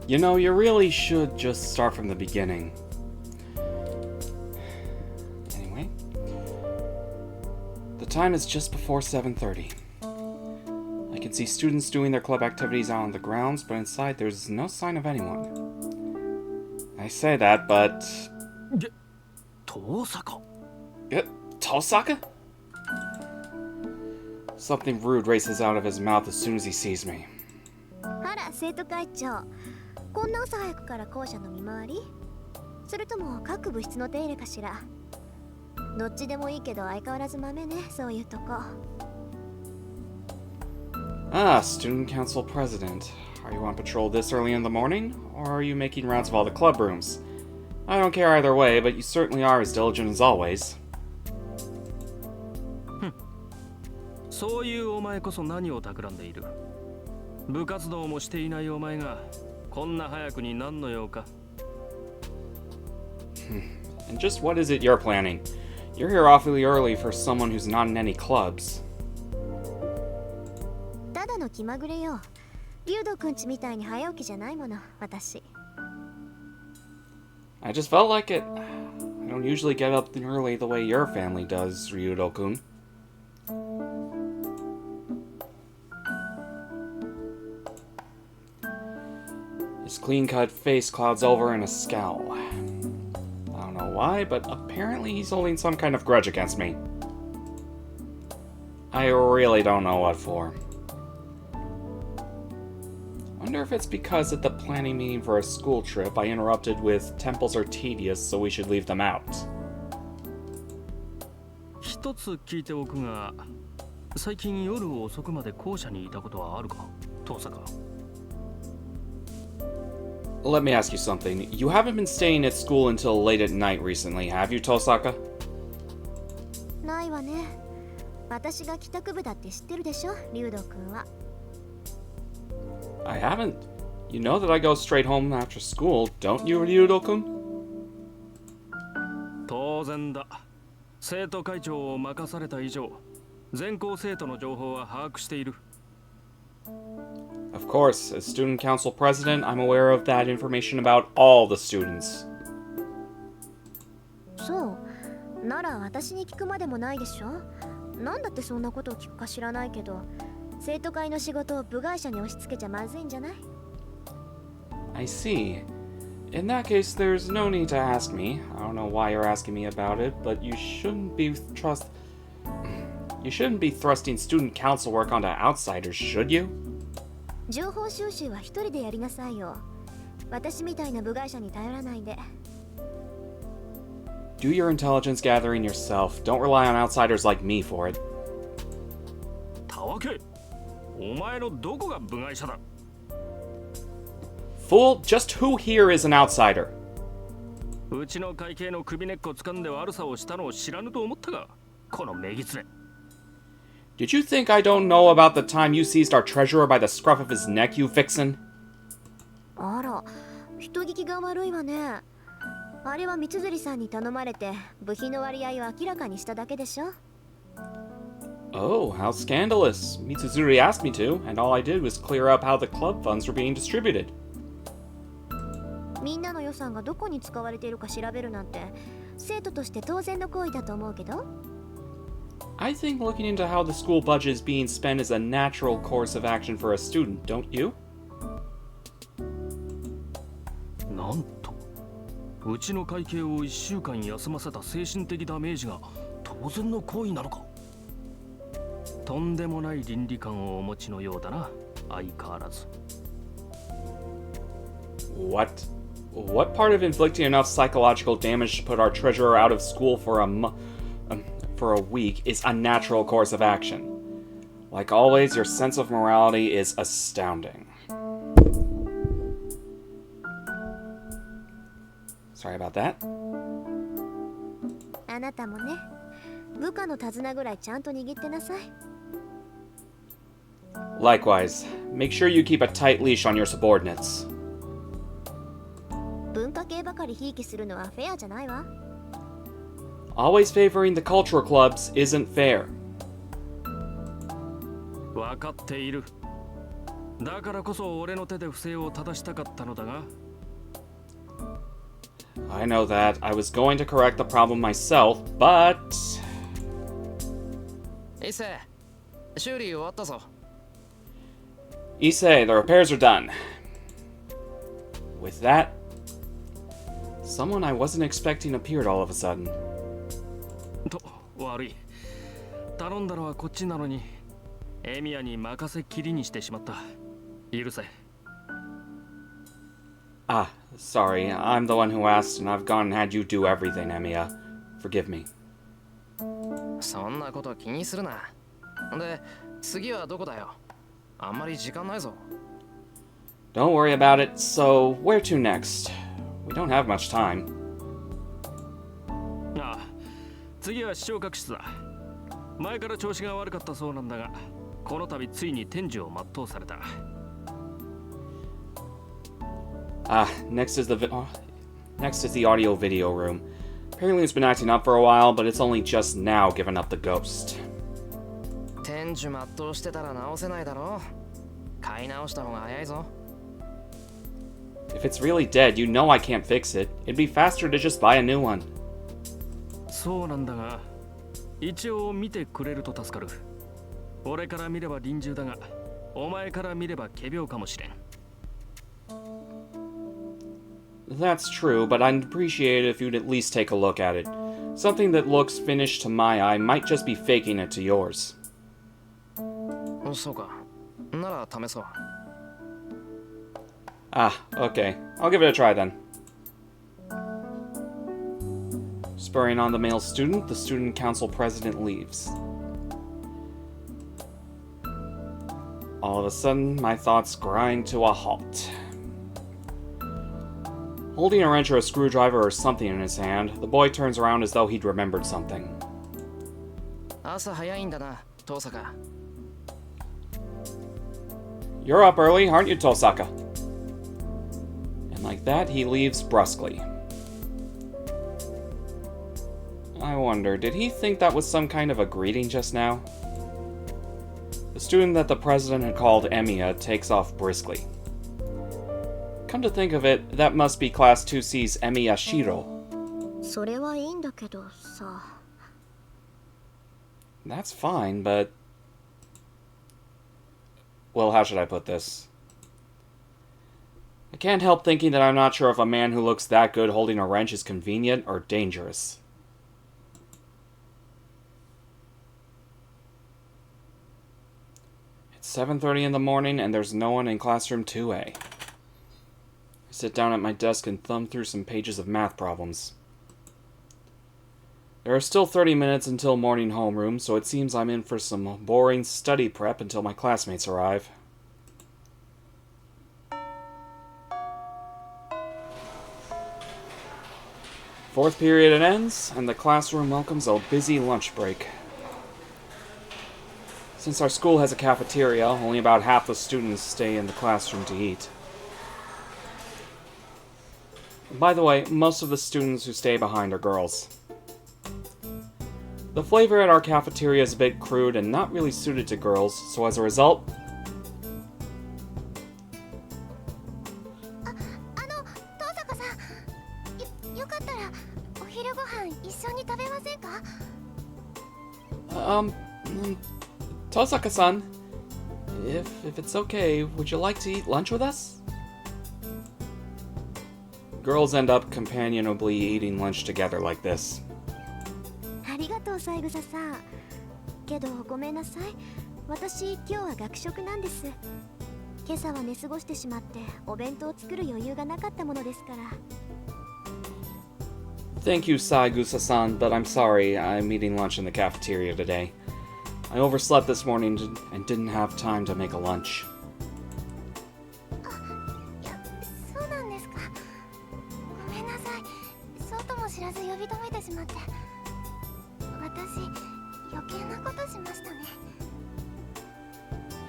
You know, you really should just start from the beginning. Anyway, the time is just before 7:30. I can see students doing their club activities out on the grounds, but inside there's no sign of anyone. I say that, but... Tosaka? Tosaka? Something rude races out of his mouth as soon as he sees me. あら、生徒会長。こんな朝早くから校舎の見回り？それとも各部室の手入れかしら？どっちでもいいけど相変わらず豆ね、そういうとこ。Ah, Student Council President. Are you on patrol this early in the morning? Or are you making rounds of all the club rooms? I don't care either way, but you certainly are as diligent as always. そういうお前こそ何を企んでいる？部活動もしていないお前がこんな早くに何の用か？ And just what is it you're planning? You're here awfully early for someone who's not in any clubs. ただの気まぐれよ。リュウドくんちみたいに早起きじゃないもの、私。I just felt like it. I don't usually get up early the way your family does, Ryudo-kun. His clean-cut face clouds over in a scowl. I don't know why, but apparently he's holding some kind of grudge against me. I really don't know what for. Wonder if it's because at the planning meeting for a school trip I interrupted with temples are tedious, so we should leave them out. 一つ聞いておくが、最近夜遅くまで校舎にいたことはあるか？Tosaka. Let me ask you something. You haven't been staying at school until late at night recently, have you, Tosaka? ないわね。私が帰宅部だって知ってるでしょ、リュウドくんは。I haven't. You know that I go straight home after school, don't you, Ryudo-kun? 当然だ。生徒会長を任された以上、全校生徒の情報は把握している。Of course, as student council president, I'm aware of that information about all the students. そう。なら私に聞くまでもないでしょ。なんだってそんなことを聞くか知らないけど、生徒会の仕事を部外者に押し付けちゃまずいんじゃない？ I see. In that case, there's no need to ask me. I don't know why you're asking me about it, but you shouldn't be thrusting student council work onto outsiders, should you? 情報収集は一人でやりなさいよ。私みたいな部外者に頼らないで。Do your intelligence gathering yourself. Don't rely on outsiders like me for it. たわけ、お前のどこが部外者だ？ Fool, just who here is an outsider? うちの会計の首根っこ掴んで悪さをしたのを知らぬと思ったが、このメギツネ。Did you think I don't know about the time you seized our treasurer by the scruff of his neck, you vixen? あら、人聞きが悪いわね。あれは三辻さんに頼まれて部費の割合を明らかにしただけでしょ。Oh, how scandalous. Mitsuzuri asked me to, and all I did was clear up how the club funds were being distributed. みんなの予算がどこに使われているか調べるなんて生徒として当然の行為だと思うけど。I think looking into how the school budget is being spent is a natural course of action for a student, don't you? なんと、うちの会計を1週間休ませた精神的ダメージが当然の行為なのか？とんでもない倫理観をお持ちのようだな、相変わらず。What? What part of inflicting enough psychological damage to put our treasurer out of school for a week is a natural course of action? Like always, your sense of morality is astounding. Sorry about that. あなたもね、部下の手綱ぐらいちゃんと握ってなさい。Likewise, make sure you keep a tight leash on your subordinates. 文化系ばかりひいきするのはフェアじゃないわ。Always favoring the cultural clubs isn't fair. 分かっている。だからこそ俺の手で不正を正したかったのだが。 I know that. I was going to correct the problem myself, but... 伊勢、修理終わったぞ。 Issei, the repairs are done. With that, someone I wasn't expecting appeared all of a sudden. と悪い。頼んだのはこっちなのに、エミヤに任せっきりにしてしまった。許せ。 Ah, sorry. I'm the one who asked, and I've gone and had you do everything, Emiya. Forgive me. そんなこと気にするな。で、次はどこだよ。あんまり時間ないぞ。 Don't worry about it. So, where to next? We don't have much time. ああ、次は視聴覚室だ。前から調子が悪かったそうなんだが、この度ついに天寿を全うされた。 Next is the audio video room. Apparently it's been acting up for a while, but it's only just now given up the ghost. 天寿全うしてたら直せないだろう。買い直した方が早いぞ。 If it's really dead, you know I can't fix it. It'd be faster to just buy a new one. そうなんだが、一応見てくれると助かる。俺から見れば臨終だが、お前から見れば仮病かもしれん。 That's true, but I'd appreciate it if you'd at least take a look at it. Something that looks finished to my eye might just be faking it to yours. そうか。なら試そう。 Ah, okay. I'll give it a try then. Spurring on the male student, the student council president leaves. All of a sudden, my thoughts grind to a halt. Holding a wrench or a screwdriver or something in his hand, the boy turns around as though he'd remembered something. 朝早いんだな、遠坂。 You're up early, aren't you, Tosaka? And like that, he leaves brusquely. I wonder, did he think that was some kind of a greeting just now? The student that the president had called Emiya takes off briskly. Come to think of it, that must be Class 2C's Emiya Shiro. それはいいんだけどさ。 That's fine, but... Well, how should I put this? I can't help thinking that I'm not sure if a man who looks that good holding a wrench is convenient or dangerous. It's 7:30 in the morning and there's no one in classroom 2A. I sit down at my desk and thumb through some pages of math problems. There are still 30 minutes until morning homeroom, so it seems I'm in for some boring study prep until my classmates arrive. Fourth period ends, and the classroom welcomes a busy lunch break. Since our school has a cafeteria, only about half the students stay in the classroom to eat. By the way, most of the students who stay behind are girls. The flavor at our cafeteria is a bit crude and not really suited to girls, so as a result... 遠坂さん、よかったらお昼ご飯一緒に食べませんか？ Tosaka-san, if it's okay, would you like to eat lunch with us? Girls end up companionably eating lunch together like this. ありがとう、三枝さん。けどごめんなさい。私今日は学食なんです。今朝は寝過ごしてしまってお弁当を作る余裕がなかったものですから。 Thank you, Saigusa-san, but I'm sorry, I'm eating lunch in the cafeteria today. I overslept this morning and didn't have time to make a lunch. いや、そうなんですか。ごめんなさい。そうとも知らず呼び止めてしまって。私、余計なことしましたね。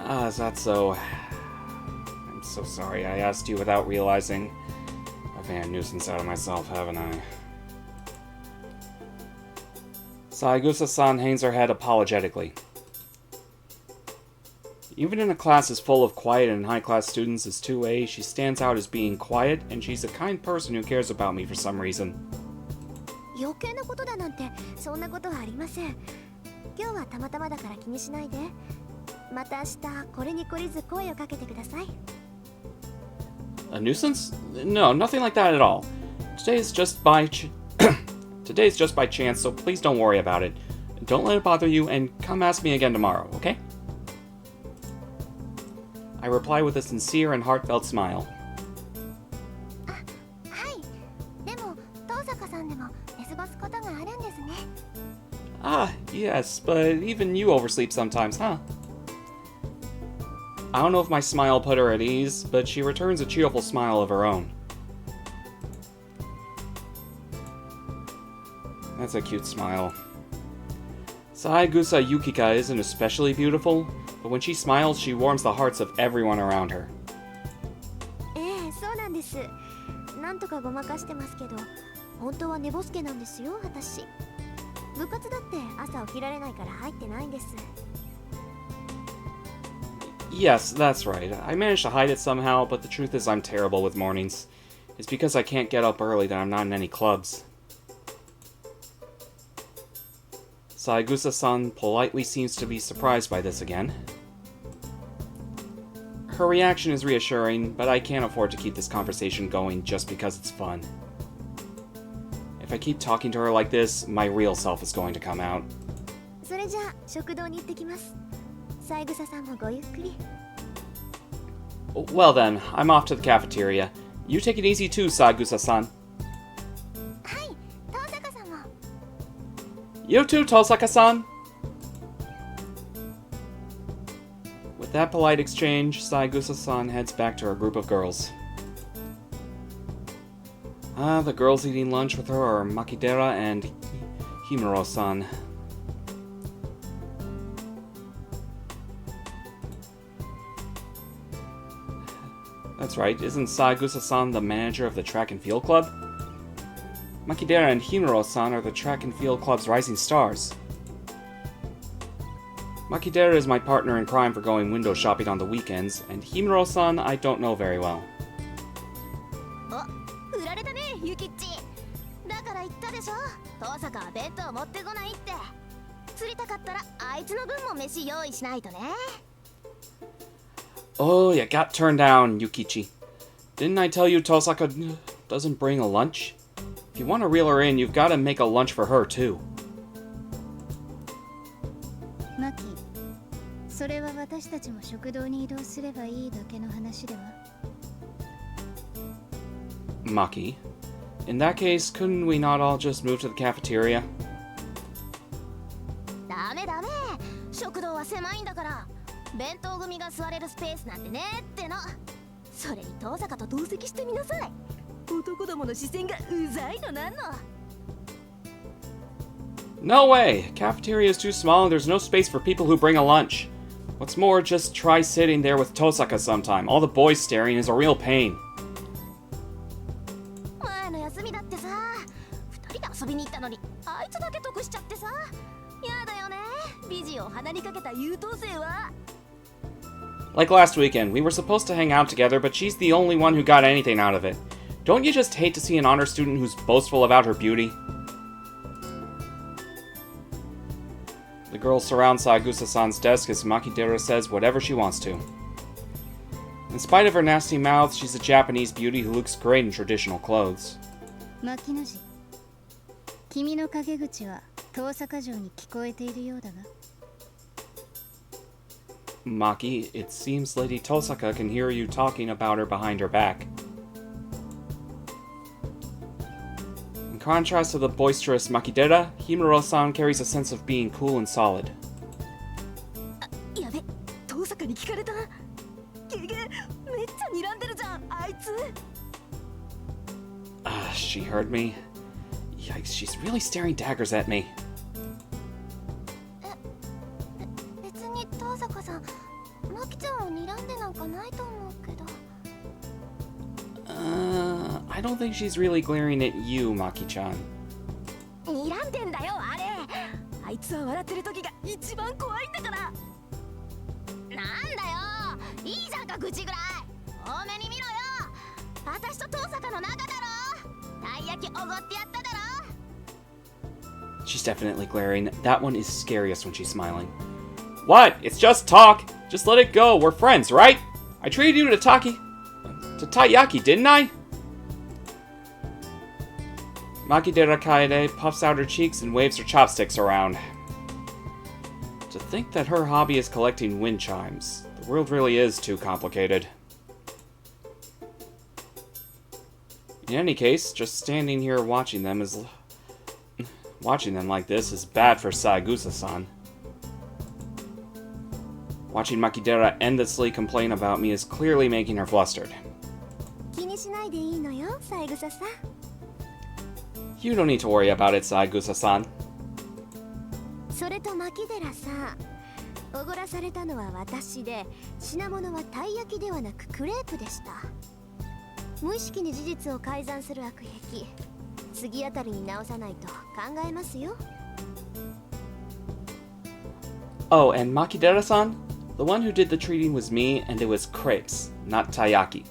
Ah, is that so? I'm so sorry I asked you without realizing. I've made a nuisance out of myself, haven't I? Saigusa-san hangs her head apologetically. Even in a class as full of quiet and high-class students as 2A, she stands out as being quiet, and she's a kind person who cares about me for some reason. 余計なことだなんてそんなことはありません。今日はたまたまだから気にしないで。また明日これに懲りず声をかけてください。A nuisance? No, nothing like that at all. Today's just by chance, so please don't worry about it. Don't let it bother you, and come ask me again tomorrow, okay? I reply with a sincere and heartfelt smile. はい。でも遠坂さんでも寝過ごすことがあるんですね。Ah, yes, but even you oversleep sometimes, huh? I don't know if my smile put her at ease, but she returns a cheerful smile of her own. That's a cute smile. Saegusa Yukika isn't especially beautiful, but when she smiles, she warms the hearts of everyone around her. そうなんです。なんとかごまかしてますけど、本当は寝ぼすけなんですよ、私。部活だって朝起きられないから入ってないんです。Yes, that's right. I managed to hide it somehow, but the truth is I'm terrible with mornings. It's because I can't get up early that I'm not in any clubs. Saegusa-san politely seems to be surprised by this again. Her reaction is reassuring, but I can't afford to keep this conversation going just because it's fun. If I keep talking to her like this, my real self is going to come out. それじゃあ食堂に行ってきます。三枝さんもごゆっくり。Well then, I'm off to the cafeteria. You take it easy too, Saegusa-san. はい、遠坂さんも。You too, Tosaka-san! With that polite exchange, Saegusa-san heads back to her group of girls. The girls eating lunch with her are Makidera and Himuro-san. That's right, isn't Saegusa-san the manager of the track and field club? Makidera and Himuro-san are the track and field club's rising stars. Makidera is my partner in crime for going window shopping on the weekends, and Himuro-san I don't know very well. お、振られたね、ゆきっち。だから言ったでしょ。遠坂は弁当持ってこないって。釣りたかったらあいつの分も飯用意しないとね。Oh, you got turned down, Yukichi. Didn't I tell you Tosaka doesn't bring a lunch? If you want to reel her in, you've got to make a lunch for her, too. マキ、それは私たちも食堂に移動すればいいだけの話では? Maki, in that case, couldn't we not all just move to the cafeteria? ダメダメ。食堂は狭いんだから。弁当組が座れるスペースなんてねっての。それに遠坂と同席してみなさい。男どもの視線がうざいのなんの。No way! Cafeteria is too small and there's no space for people who bring a lunch. What's more, just try sitting there with Tosaka sometime. All the boys staring is a real pain. 前の休みだってさ、二人で遊びに行ったのに、あいつだけ得しちゃってさ。やだよね、美人を鼻にかけた優等生は。Like last weekend, we were supposed to hang out together, but she's the only one who got anything out of it. Don't you just hate to see an honor student who's boastful about her beauty? The girls surround Saegusa-san's desk as Makidera says whatever she wants to. In spite of her nasty mouth, she's a Japanese beauty who looks great in traditional clothes. 牧野寺、君の陰口は遠坂城に聞こえているようだが。Maki, it seems Lady Tosaka can hear you talking about her behind her back. In contrast to the boisterous Makidera, Himuro-san carries a sense of being cool and solid. やべ、遠坂に聞かれた。ゲゲ、めっちゃ睨んでるじゃん、あいつ。She heard me. Yikes, she's really staring daggers at me. 別に遠坂さん、マキちゃんを睨んでなんかないと思うけど。I don't think she's really glaring at you, Maki-chan. 睨んでんだよ、あれ。あいつは笑ってる時が一番怖いんだから。いいじゃんか愚痴ぐらい。多めに見ろよ。私と遠坂の仲だろ。たい焼きおごってやっただろ。 She's definitely glaring. That one is scariest when she's smiling. What? It's just talk. Just let it go. We're friends, right? I treated you to taiyaki, didn't I? Makidera Kaede puffs out her cheeks and waves her chopsticks around. To think that her hobby is collecting wind chimes. The world really is too complicated. In any case, just standing here watching them like this is bad for Saegusa-san. Watching Makidera endlessly complain about me is clearly making her flustered. 気にしないでいいのよ、三枝さん。 You don't need to worry about it, Saegusa-san. それと牧寺さん、おごらされたのは私で、品物はたい焼きではなくクレープでした。無意識に事実を改ざんする悪癖、次あたりに直さないと考えますよ。 Oh, and Makidera-san? The one who did the treating was me, and it was crepes, not taiyaki.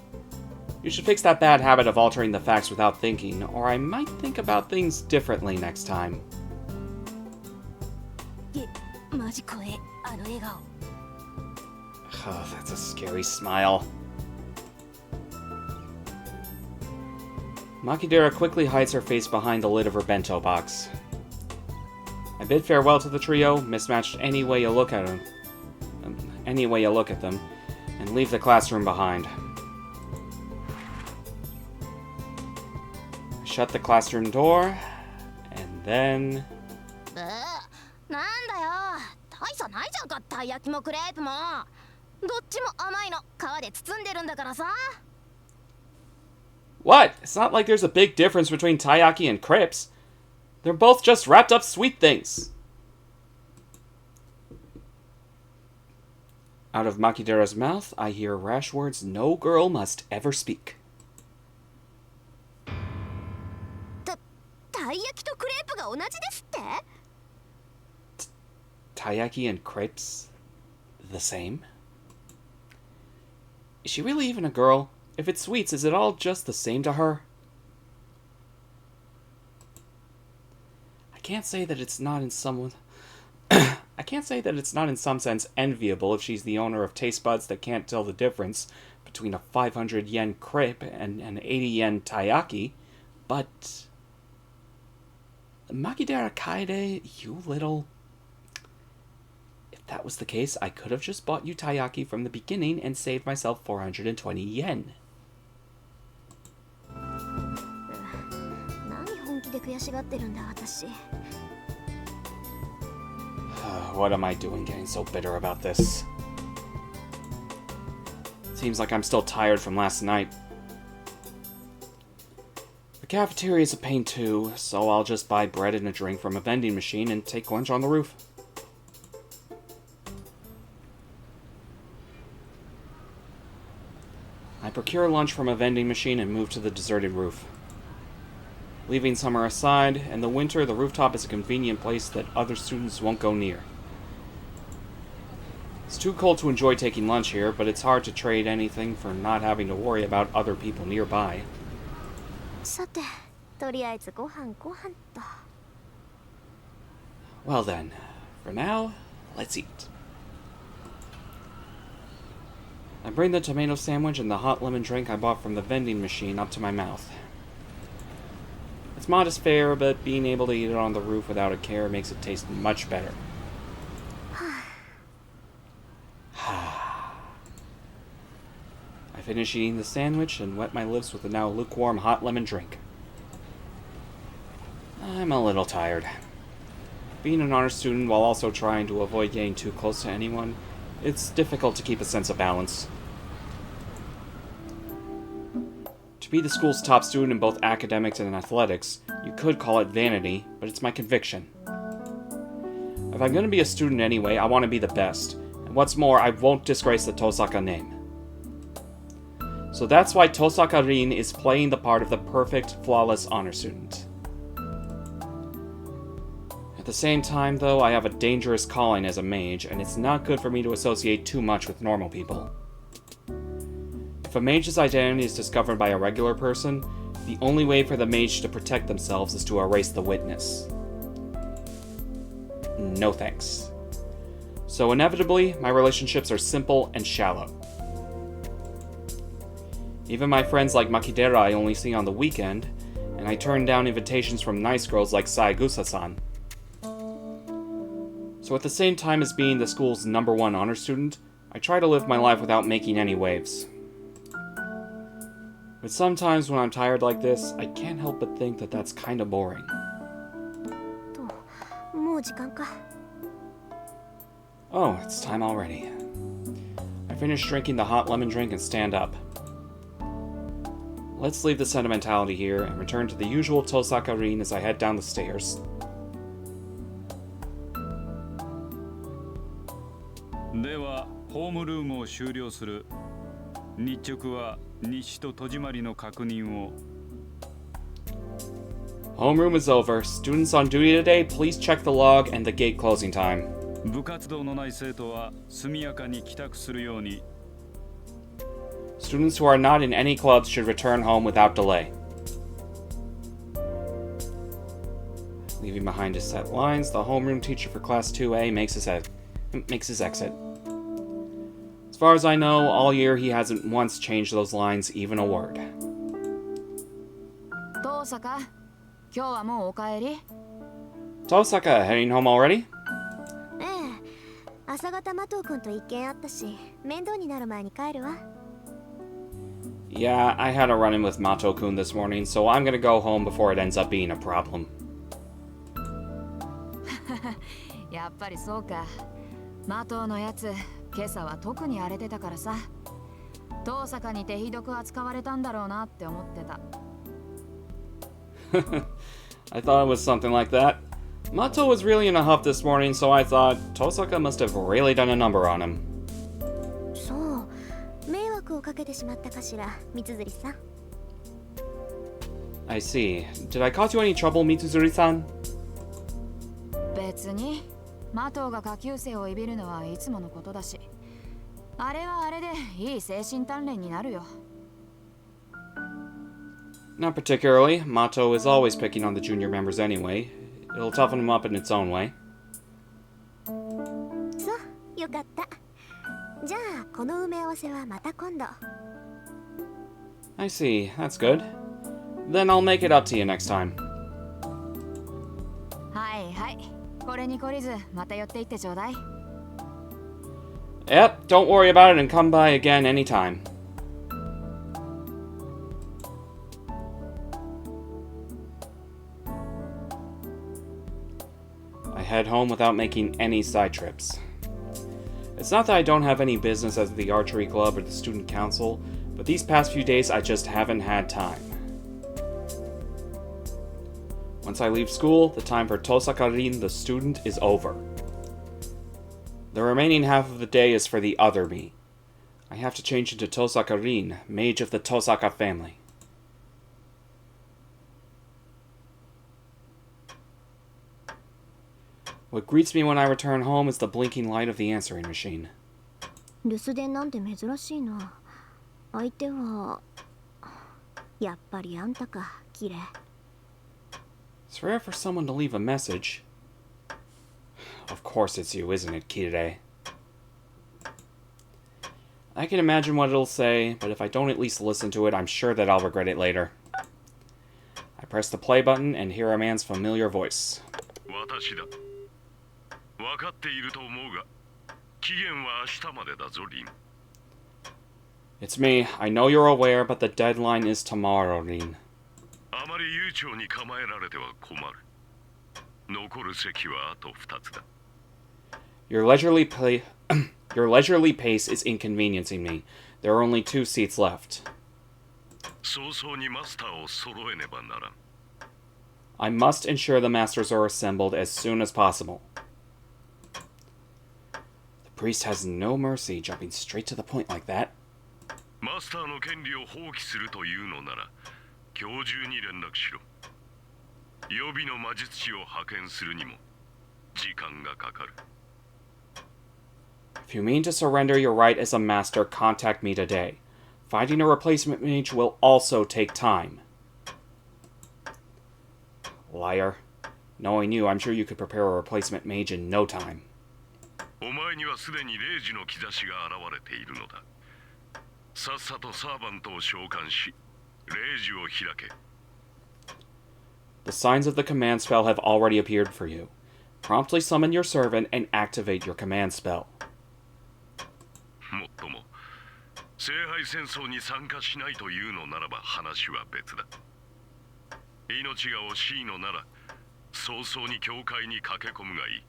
You should fix that bad habit of altering the facts without thinking, or I might think about things differently next time. マジ怖え、あの笑顔。 Oh, that's a scary smile. Makidera quickly hides her face behind the lid of her bento box. I bid farewell to the trio, mismatched any way you look at them, and leave the classroom behind. I shut the classroom door, and then... なんだよ、大差ないじゃんか、たい焼きもクレープも。どっちも甘いの、皮で包んでるんだからさ。 What? It's not like there's a big difference between taiyaki and crepes. They're both just wrapped up sweet things. Out of Makidera's mouth, I hear rash words no girl must ever speak. たい焼きとクレープが同じですって？ Taiyaki and crepes? The same? Is she really even a girl? If it's sweets, is it all just the same to her? I can't say that it's not in some sense enviable if she's the owner of taste buds that can't tell the difference between a 500 yen crepe and an 80 yen taiyaki, but... Makidera Kaede, you little... If that was the case, I could have just bought you taiyaki from the beginning and saved myself 420 yen. 何本気で悔しがってるんだ、私。 What am I doing getting so bitter about this? Seems like I'm still tired from last night. The cafeteria is a pain too, so I'll just buy bread and a drink from a vending machine and take lunch on the roof. I procure lunch from a vending machine and move to the deserted roof. Leaving summer aside, in the winter the rooftop is a convenient place that other students won't go near. It's too cold to enjoy taking lunch here, but it's hard to trade anything for not having to worry about other people nearby. さて、とりあえずご飯と。 Well then, for now, let's eat. I bring the tomato sandwich and the hot lemon drink I bought from the vending machine up to my mouth. It's modest fare, but being able to eat it on the roof without a care makes it taste much better. I finish eating the sandwich and wet my lips with the now lukewarm hot lemon drink. I'm a little tired. Being an honor student while also trying to avoid getting too close to anyone, it's difficult to keep a sense of balance. To be the school's top student in both academics and athletics, you could call it vanity, but it's my conviction. If I'm going to be a student anyway, I want to be the best. And what's more, I won't disgrace the Tosaka name. So that's why Tosaka Rin is playing the part of the perfect, flawless honor student. At the same time, though, I have a dangerous calling as a mage, and it's not good for me to associate too much with normal people. If a mage's identity is discovered by a regular person, the only way for the mage to protect themselves is to erase the witness. No thanks. So inevitably, my relationships are simple and shallow. Even my friends like Makidera I only see on the weekend, and I turn down invitations from nice girls like Saegusa-san. So at the same time as being the school's #1 honor student, I try to live my life without making any waves. But sometimes when I'm tired like this, I can't help but think that that's kinda boring. もう時間か。 Oh, it's time already. I finish drinking the hot lemon drink and stand up. Let's leave the sentimentality here and return to the usual Tosaka Rin as I head down the stairs. ではホームルームを終了する。日直は日誌と戸締まりの確認を。 Homeroom is over. Students on duty today, please check the log and the gate closing time. 部活動のない生徒は速やかに帰宅するように。 Students who are not in any clubs should return home without delay. Leaving behind his set lines, the homeroom teacher for Class 2A makes his exit. As far as I know, all year he hasn't once changed those lines even a word. 遠坂、今日はもうお帰り？ Tosaka, heading home already? ええ。朝方マトウ君と一見あったし、面倒になる前に帰るわ。 Yeah, I had a run-in with Mato-kun this morning, so I'm gonna go home before it ends up being a problem. やっぱりそうか。マトウのやつ、今朝は特に荒れてたからさ。遠坂に手ひどく扱われたんだろうなって思ってた。I thought it was something like that. Mato was really in a huff this morning, so I thought Tosaka must have really done a number on him. そう。迷惑をかけてしまったかしら、三辻さん。 I see. Did I cause you any trouble, Mitsuzuri-san? 別に、マトウが下級生をいびるのはいつものことだし。あれはあれでいい精神鍛錬になるよ。 Not particularly. Mato is always picking on the junior members anyway. It'll toughen him up in its own way. そう、よかった。じゃあ、この埋め合わせはまた今度。 I see. That's good. Then I'll make it up to you next time. はいはい。これに懲りず、また寄っていってちょうだい。 Yep, don't worry about it and come by again anytime. I head home without making any side trips. It's not that I don't have any business at the archery club or the student council, but these past few days I just haven't had time. Once I leave school, the time for Tosaka Rin, the student, is over. The remaining half of the day is for the other me. I have to change into Tosaka Rin, mage of the Tosaka family. What greets me when I return home is the blinking light of the answering machine. 留守電なんて珍しいな。相手はやっぱりあんたか、キレ。 It's rare for someone to leave a message. Of course it's you, isn't it, Kirei? I can imagine what it'll say, but if I don't at least listen to it, I'm sure that I'll regret it later. I press the play button and hear a man's familiar voice. 私だ。分かっていると思うが、期限は明日までだぞ、リン。 It's me. I know you're aware, but the deadline is tomorrow, Rin. あまり悠長に構えられては困る。残る席はあと2つだ。Your leisurely pace is inconveniencing me. There are only 2 seats left. 早々にマスターを揃えねばならん。 I must ensure the masters are assembled as soon as possible. The priest has no mercy, jumping straight to the point like that. マスターの権利を放棄するというのなら、今日中に連絡しろ。予備の魔術師を派遣するにも、時間がかかる。 If you mean to surrender your right as a master, contact me today. Finding a replacement mage will also take time. Liar. Knowing you, I'm sure you could prepare a replacement mage in no time. お前にはすでに0時の兆しが現れているのだ。さっさとサーバントを召喚し、0時を開け。 The signs of the command spell have already appeared for you. Promptly summon your servant and activate your command spell. もっとも、聖杯戦争に参加しないというのならば話は別だ。命が惜しいのなら、早々に教会に駆け込むがいい。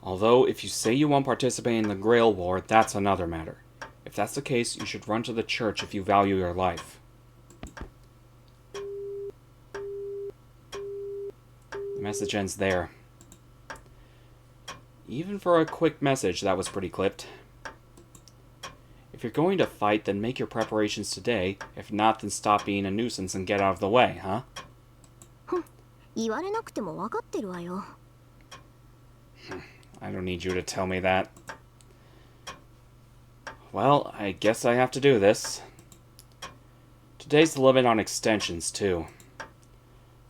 Although, if you say you won't participate in the Grail War, that's another matter. If that's the case, you should run to the church if you value your life. The message ends there. Even for a quick message, that was pretty clipped. If you're going to fight, then make your preparations today. If not, then stop being a nuisance and get out of the way, huh? 言われなくても分かってるわよ。 I don't need you to tell me that. Well, I guess I have to do this. Today's the limit on extensions, too.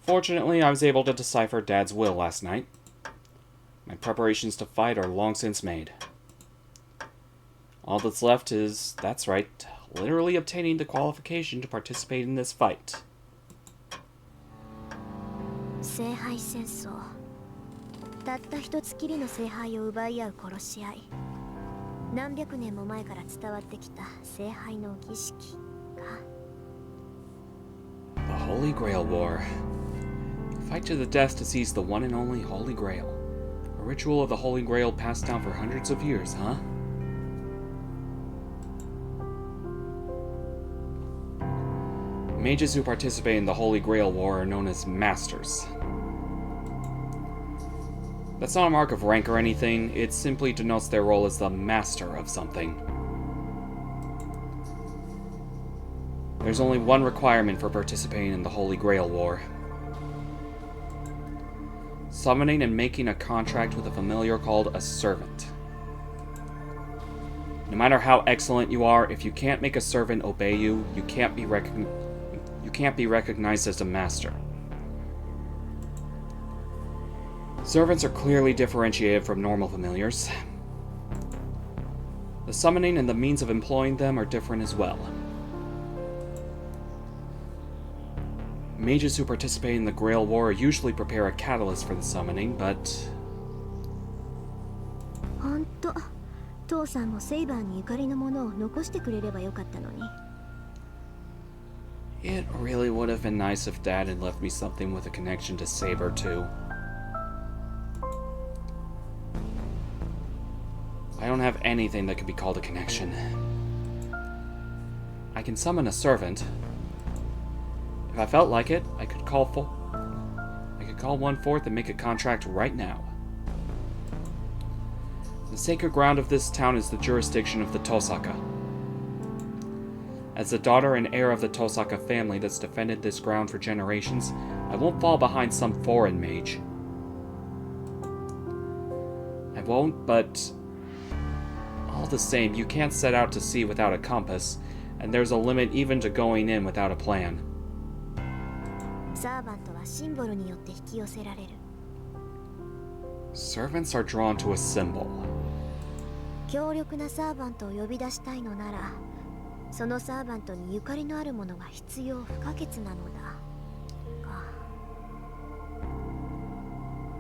Fortunately, I was able to decipher Dad's will last night. My preparations to fight are long since made. All that's left is, that's right, literally obtaining the qualification to participate in this fight. 聖杯戦争。たった一つきりの聖杯を奪い合う殺し合い。何百年も前から伝わってきた聖杯の儀式か。 The Holy Grail War. Fight to the death to seize the one and only Holy Grail. A ritual of the Holy Grail passed down for hundreds of years, huh? Mages who participate in the Holy Grail War are known as Masters. That's not a mark of rank or anything, it simply denotes their role as the master of something. There's only one requirement for participating in the Holy Grail War. Summoning and making a contract with a familiar called a servant. No matter how excellent you are, if you can't make a servant obey you, you can't be recognized as a master. Servants are clearly differentiated from normal familiars. The summoning and the means of employing them are different as well. Mages who participate in the Grail War usually prepare a catalyst for the summoning, but... ほんと、父さんもセイバーにゆかりのものを残してくれればよかったのに。 It really would have been nice if Dad had left me something with a connection to Saber, too. I don't have anything that could be called a connection. I can summon a servant. If I felt like it, I could call one forth and make a contract right now. The sacred ground of this town is the jurisdiction of the Tosaka. As the daughter and heir of the Tosaka family that's defended this ground for generations, I won't fall behind some foreign mage. I won't, but... all the same, you can't set out to sea without a compass, and there's a limit even to going in without a plan. サーバントはシンボルによって引き寄せられる。 Servants are drawn to a symbol. 強力なサーバントを呼び出したいのなら、そのサーバントにゆかりのあるものが必要不可欠なのだ。か。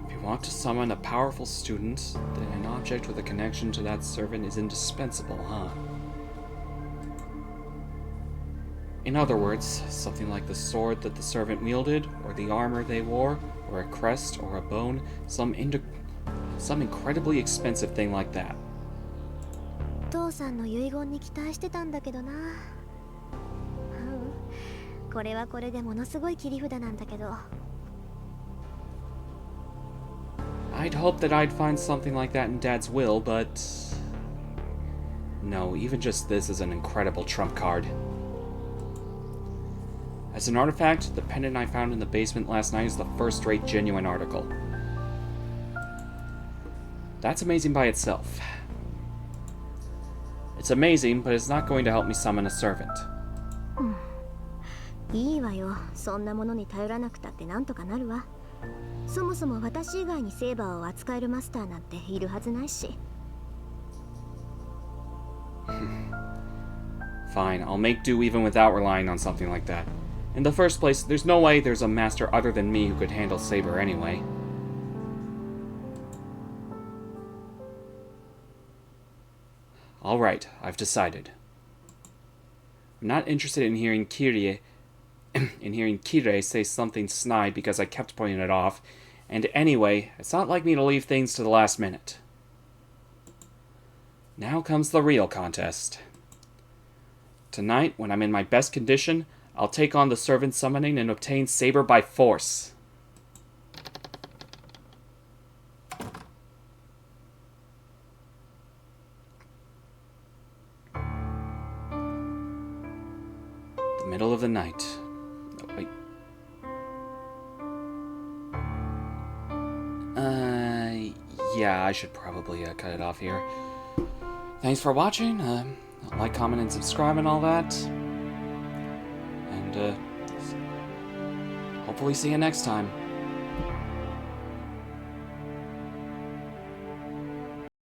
If you want to summon a powerful student, then an object with a connection to that servant is indispensable, huh? In other words, something like the sword that the servant wielded, or the armor they wore, or a crest, or a bone, some incredibly expensive thing like that. 父さんの遺言に期待してたんだけどな。これはこれでものすごい切り札なんだけど。I'd hoped that I'd find something like that in Dad's will, but... no, even just this is an incredible trump card. As an artifact, the pendant I found in the basement last night is the first-rate genuine article. That's amazing by itself. It's amazing, but it's not going to help me summon a servant. いいわよ。そんなものに頼らなくたってなんとかなるわ。そもそも私以外にセーバーを扱えるマスターなんているはずないし。Fine, I'll make do even without relying on something like that. In the first place, there's no way there's a master other than me who could handle Saber anyway. Alright, I've decided. I'm not interested in hearing Kirei say something snide because I kept putting it off, and anyway, it's not like me to leave things to the last minute. Now comes the real contest. Tonight, when I'm in my best condition, I'll take on the servant summoning and obtain Saber by force. The middle of the night. Oh, wait. Yeah, I should probably cut it off here. Thanks for watching. Like, comment, and subscribe and all that. And, hopefully see you next time.